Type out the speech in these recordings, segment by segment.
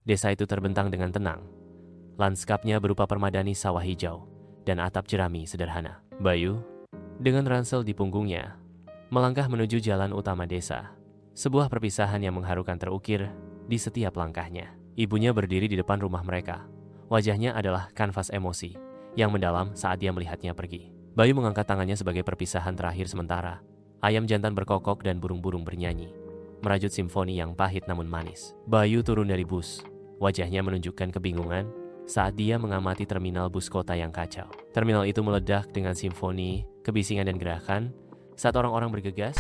Desa itu terbentang dengan tenang. Lanskapnya berupa permadani sawah hijau dan atap jerami sederhana. Bayu, dengan ransel di punggungnya, melangkah menuju jalan utama desa. Sebuah perpisahan yang mengharukan terukir di setiap langkahnya. Ibunya berdiri di depan rumah mereka. Wajahnya adalah kanvas emosi yang mendalam saat dia melihatnya pergi. Bayu mengangkat tangannya sebagai perpisahan terakhir sementara. Ayam jantan berkokok dan burung-burung bernyanyi, merajut simfoni yang pahit namun manis. Bayu turun dari bus. Wajahnya menunjukkan kebingungan saat dia mengamati terminal bus kota yang kacau. Terminal itu meledak dengan simfoni, kebisingan dan gerakan saat orang-orang bergegas.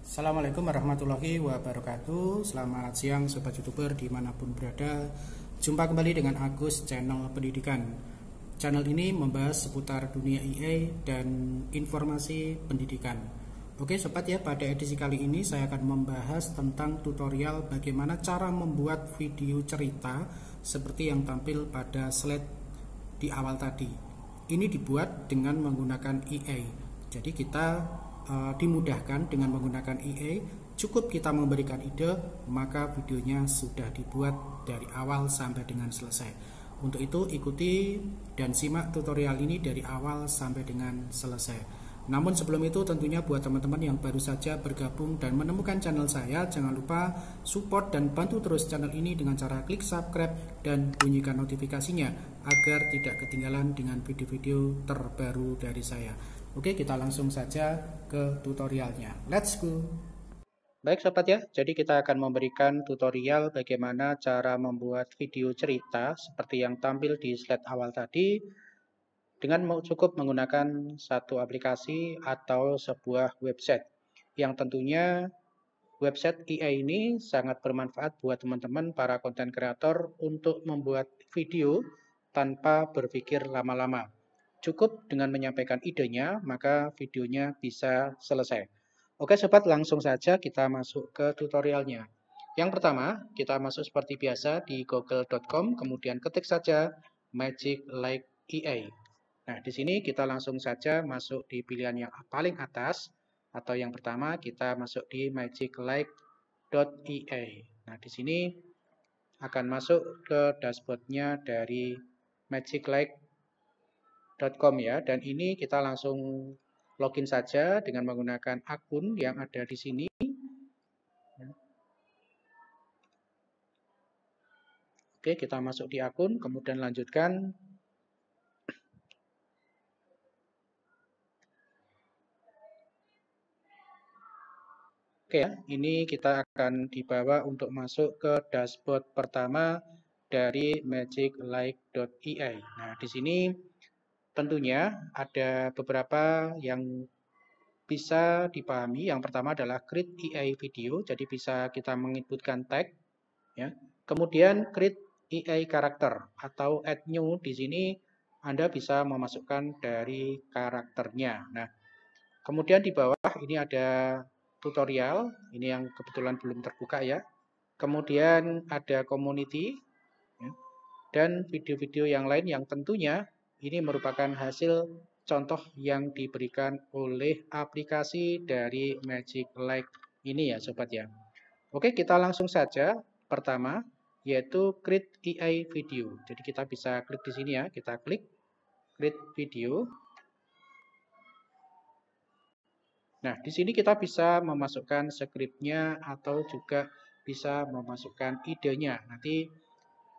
Assalamualaikum warahmatullahi wabarakatuh. Selamat siang Sobat YouTuber dimanapun berada. Jumpa kembali dengan Agus channel pendidikan. Channel ini membahas seputar dunia IA dan informasi pendidikan. Oke Sobat ya, pada edisi kali ini saya akan membahas tentang tutorial bagaimana cara membuat video cerita seperti yang tampil pada slide di awal tadi. Ini dibuat dengan menggunakan IA. Jadi kita dimudahkan dengan menggunakan IA. Cukup kita memberikan ide, maka videonya sudah dibuat dari awal sampai dengan selesai. Untuk itu ikuti dan simak tutorial ini dari awal sampai dengan selesai. Namun sebelum itu tentunya buat teman-teman yang baru saja bergabung dan menemukan channel saya, jangan lupa support dan bantu terus channel ini dengan cara klik subscribe dan bunyikan notifikasinya agar tidak ketinggalan dengan video-video terbaru dari saya. Oke, kita langsung saja ke tutorialnya. Let's go. Baik Sobat ya, jadi kita akan memberikan tutorial bagaimana cara membuat video cerita seperti yang tampil di slide awal tadi dengan cukup menggunakan satu aplikasi atau sebuah website yang tentunya website IA ini sangat bermanfaat buat teman-teman para konten kreator untuk membuat video tanpa berpikir lama-lama. Cukup dengan menyampaikan idenya, maka videonya bisa selesai. Oke Sobat, langsung saja kita masuk ke tutorialnya. Yang pertama, kita masuk seperti biasa di google.com, kemudian ketik saja Magic Like EA. Nah, di sini kita langsung saja masuk di pilihan yang paling atas, atau yang pertama kita masuk di magiclike.ea. Nah, di sini akan masuk ke dashboardnya dari magiclike.com ya, dan ini kita langsung login saja dengan menggunakan akun yang ada di sini. Oke, kita masuk di akun, kemudian lanjutkan. Oke ya, ini kita akan dibawa untuk masuk ke dashboard pertama dari magiclike.ea. Nah, di sini tentunya ada beberapa yang bisa dipahami. Yang pertama adalah create EA video, jadi bisa kita menginputkan tag ya. Kemudian create EA karakter atau add new, di sini Anda bisa memasukkan dari karakternya. Nah, kemudian di bawah ini ada tutorial, ini yang kebetulan belum terbuka ya. Kemudian ada community ya, dan video-video yang lain yang tentunya ini merupakan hasil contoh yang diberikan oleh aplikasi dari Magic Like ini ya Sobat ya. Oke, kita langsung saja. Pertama yaitu create EA video. Jadi kita bisa klik di sini ya, kita klik create video. Nah, di sini kita bisa memasukkan skripnya atau juga bisa memasukkan idenya. Nanti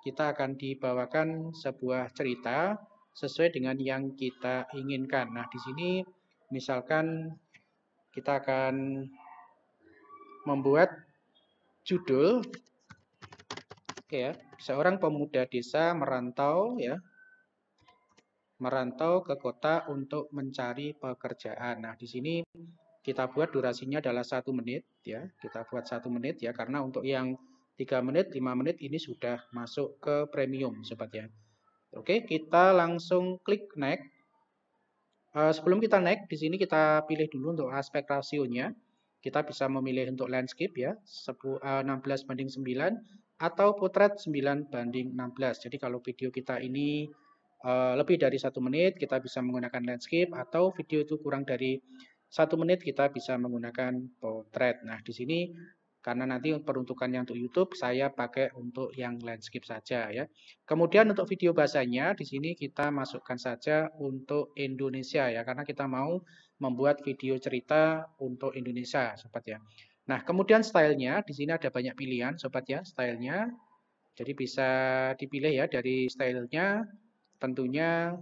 kita akan dibawakan sebuah cerita sesuai dengan yang kita inginkan. Nah, di sini misalkan kita akan membuat judul ya, seorang pemuda desa merantau ya, merantau ke kota untuk mencari pekerjaan. Nah, di sini kita buat durasinya adalah 1 menit ya, kita buat 1 menit ya, karena untuk yang 3 menit, 5 menit ini sudah masuk ke premium Sobat ya. Oke, kita langsung klik next. Sebelum kita next, di sini kita pilih dulu untuk aspek rasionya. Kita bisa memilih untuk landscape ya, 16:9 atau portrait 9:16. Jadi kalau video kita ini lebih dari 1 menit kita bisa menggunakan landscape, atau video itu kurang dari 1 menit kita bisa menggunakan portrait. Nah, di sini karena nanti peruntukannya untuk YouTube, saya pakai untuk yang landscape saja ya. Kemudian untuk video bahasanya, di sini kita masukkan saja untuk Indonesia ya, karena kita mau membuat video cerita untuk Indonesia, sobat ya. Nah, kemudian stylenya, di sini ada banyak pilihan, sobat ya, stylenya. Jadi bisa dipilih ya dari stylenya, tentunya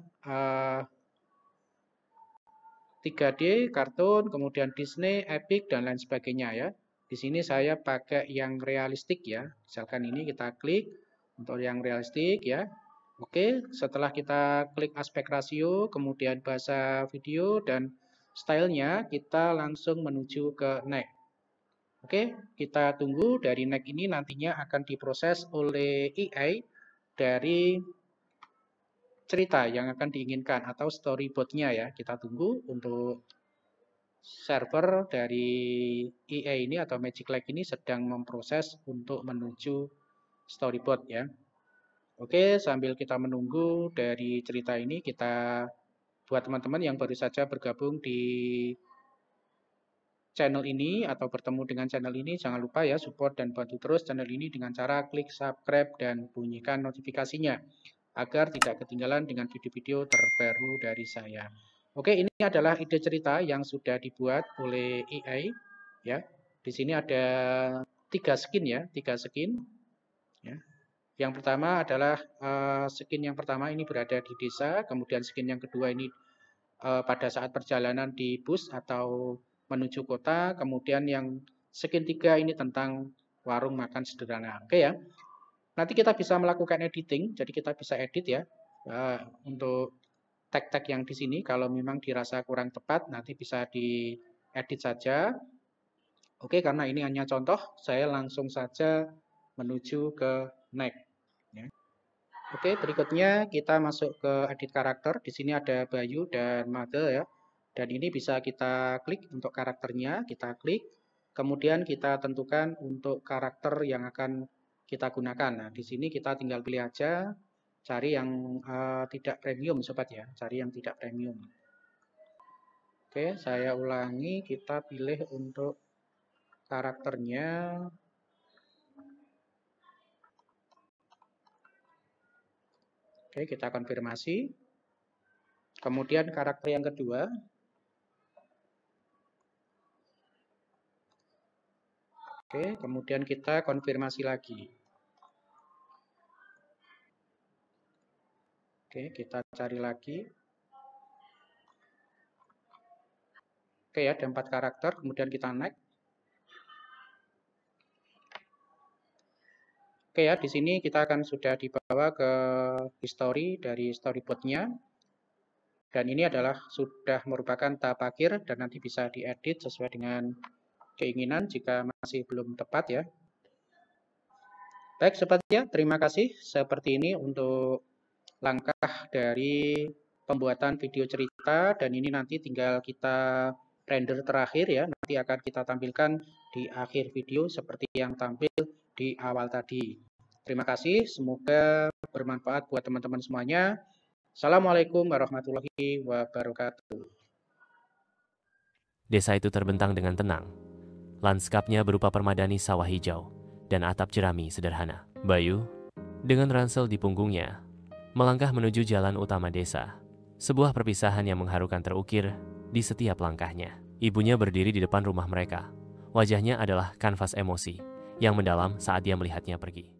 3D, kartun, kemudian Disney, Epic, dan lain sebagainya ya. Di sini saya pakai yang realistik ya. Misalkan ini kita klik untuk yang realistik ya. Oke, setelah kita klik aspek rasio, kemudian bahasa video dan stylenya, kita langsung menuju ke next. Oke, kita tunggu dari next ini nantinya akan diproses oleh AI dari cerita yang akan diinginkan atau storyboardnya ya. Kita tunggu untuk server dari EA ini atau Magic Lake ini sedang memproses untuk menuju storyboard ya. Oke, sambil kita menunggu dari cerita ini, kita buat teman-teman yang baru saja bergabung di channel ini atau bertemu dengan channel ini, jangan lupa ya support dan bantu terus channel ini dengan cara klik subscribe dan bunyikan notifikasinya agar tidak ketinggalan dengan video-video terbaru dari saya. Oke, ini adalah ide cerita yang sudah dibuat oleh AI ya. Di sini ada 3 skin ya, 3 skin ya. Yang pertama adalah skin yang pertama ini berada di desa, kemudian skin yang kedua ini pada saat perjalanan di bus atau menuju kota, kemudian yang skin 3 ini tentang warung makan sederhana. Oke ya. Nanti kita bisa melakukan editing, jadi kita bisa edit ya untuk tag-tag yang di sini. Kalau memang dirasa kurang tepat, nanti bisa diedit saja. Oke, karena ini hanya contoh, saya langsung saja menuju ke next. Ya. Oke, berikutnya kita masuk ke edit karakter. Di sini ada Bayu dan Made ya. Dan ini bisa kita klik untuk karakternya, kita klik. Kemudian kita tentukan untuk karakter yang akan kita gunakan. Nah, di sini kita tinggal pilih aja, cari yang tidak premium, sobat ya. Cari yang tidak premium. Oke, saya ulangi, kita pilih untuk karakternya. Oke, kita konfirmasi. Kemudian karakter yang kedua. Oke, kemudian kita konfirmasi lagi. Oke, kita cari lagi. Oke ya, ada 4 karakter, kemudian kita next. Oke ya, di sini kita akan sudah dibawa ke history dari storyboardnya. Dan ini adalah sudah merupakan tahap akhir dan nanti bisa diedit sesuai dengan keinginan jika masih belum tepat ya. Baik sobat ya, terima kasih. Seperti ini untuk langkah dari pembuatan video cerita, dan ini nanti tinggal kita render terakhir ya. Nanti akan kita tampilkan di akhir video seperti yang tampil di awal tadi. Terima kasih, semoga bermanfaat buat teman-teman semuanya. Assalamualaikum warahmatullahi wabarakatuh. Desa itu terbentang dengan tenang. Lanskapnya berupa permadani sawah hijau dan atap jerami sederhana. Bayu, dengan ransel di punggungnya, melangkah menuju jalan utama desa. Sebuah perpisahan yang mengharukan terukir di setiap langkahnya. Ibunya berdiri di depan rumah mereka. Wajahnya adalah kanvas emosi yang mendalam saat dia melihatnya pergi.